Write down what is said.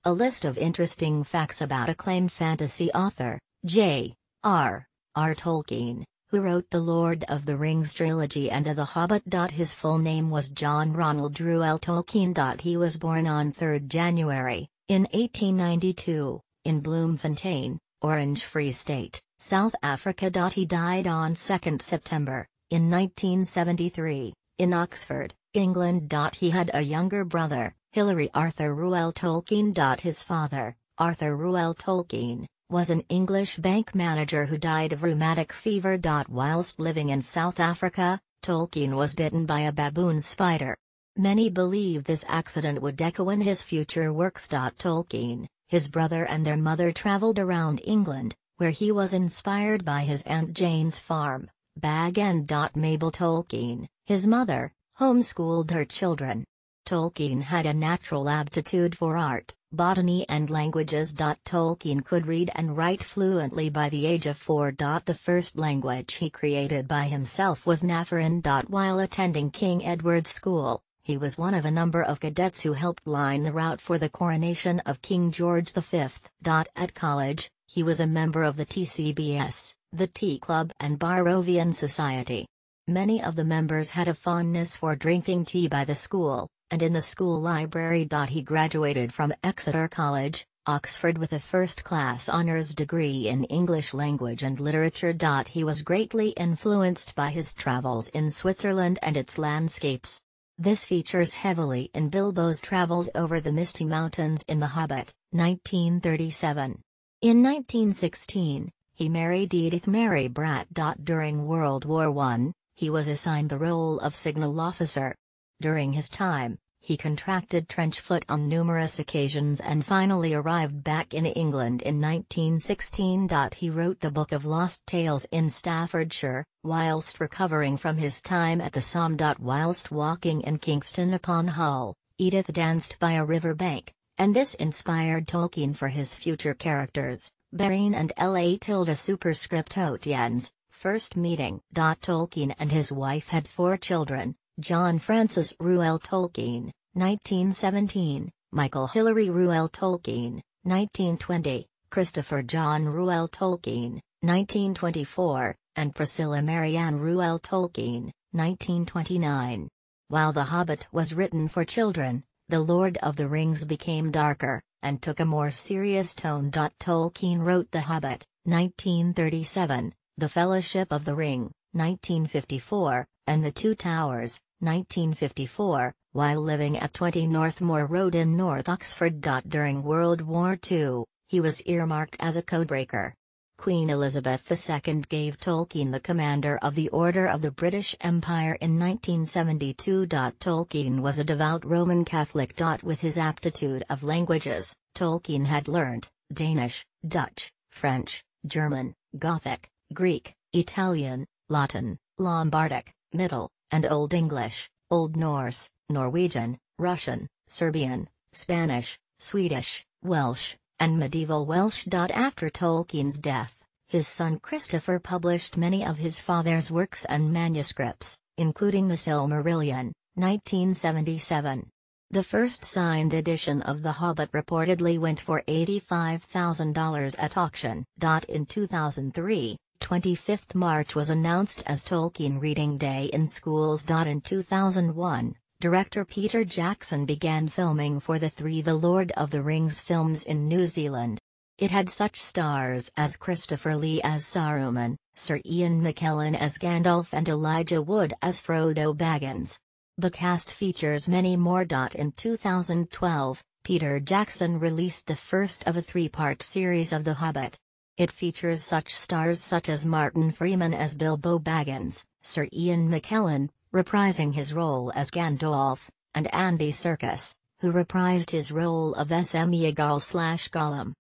A list of interesting facts about acclaimed fantasy author, J.R.R. Tolkien, who wrote the Lord of the Rings trilogy and The Hobbit. His full name was John Ronald Reuel Tolkien. He was born on 3 January, in 1892, in Bloemfontein, Orange Free State, South Africa. He died on 2 September, in 1973, in Oxford, England. He had a younger brother, Hilary Arthur Reuel Tolkien. His father, Arthur Reuel Tolkien, was an English bank manager who died of rheumatic fever. Whilst living in South Africa, Tolkien was bitten by a baboon spider. Many believe this accident would echo in his future works. Tolkien, his brother and their mother travelled around England, where he was inspired by his Aunt Jane's farm, Bag End. Mabel Tolkien, his mother, homeschooled her children. Tolkien had a natural aptitude for art, botany and languages. Tolkien could read and write fluently by the age of 4. The first language he created by himself was Navarin. While attending King Edward's School, he was one of a number of cadets who helped line the route for the coronation of King George V. At college, he was a member of the TCBS, the Tea Club and Barrovian Society. Many of the members had a fondness for drinking tea by the school, and in the school library. He graduated from Exeter College, Oxford with a first-class honours degree in English language and literature. He was greatly influenced by his travels in Switzerland and its landscapes. This features heavily in Bilbo's travels over the Misty Mountains in The Hobbit, 1937. In 1916, he married Edith Mary Bratt. During World War I, he was assigned the role of signal officer. During his time, he contracted trench foot on numerous occasions and finally arrived back in England in 1916. He wrote the Book of Lost Tales in Staffordshire, whilst recovering from his time at the Somme. Whilst walking in Kingston upon Hull, Edith danced by a river bank, and this inspired Tolkien for his future characters, Beren and La tilde superscript Otien's first meeting. Tolkien and his wife had 4 children. John Francis Reuel Tolkien, 1917, Michael Hilary Reuel Tolkien, 1920, Christopher John Reuel Tolkien, 1924, and Priscilla Marianne Reuel Tolkien, 1929. While The Hobbit was written for children, The Lord of the Rings became darker, and took a more serious tone. Tolkien wrote The Hobbit, 1937, The Fellowship of the Ring, 1954, and The Two Towers, 1954, while living at 20 Northmoor Road in North Oxford. During World War II, he was earmarked as a codebreaker. Queen Elizabeth II gave Tolkien the Commander of the Order of the British Empire in 1972. Tolkien was a devout Roman Catholic. With his aptitude of languages, Tolkien had learned Danish, Dutch, French, German, Gothic, Greek, Italian, Latin, Lombardic, Middle and Old English, Old Norse, Norwegian, Russian, Serbian, Spanish, Swedish, Welsh, and medieval Welsh. After Tolkien's death, his son Christopher published many of his father's works and manuscripts, including The Silmarillion, 1977. The first signed edition of The Hobbit reportedly went for $85,000 at auction. In 2003, 25th March was announced as Tolkien Reading Day in schools. In 2001, director Peter Jackson began filming for the 3 The Lord of the Rings films in New Zealand. It had such stars as Christopher Lee as Saruman, Sir Ian McKellen as Gandalf and Elijah Wood as Frodo Baggins. The cast features many more. In 2012, Peter Jackson released the first of a 3-part series of The Hobbit. It features such stars such as Martin Freeman as Bilbo Baggins, Sir Ian McKellen, reprising his role as Gandalf, and Andy Serkis, who reprised his role of Smeagol/Gollum.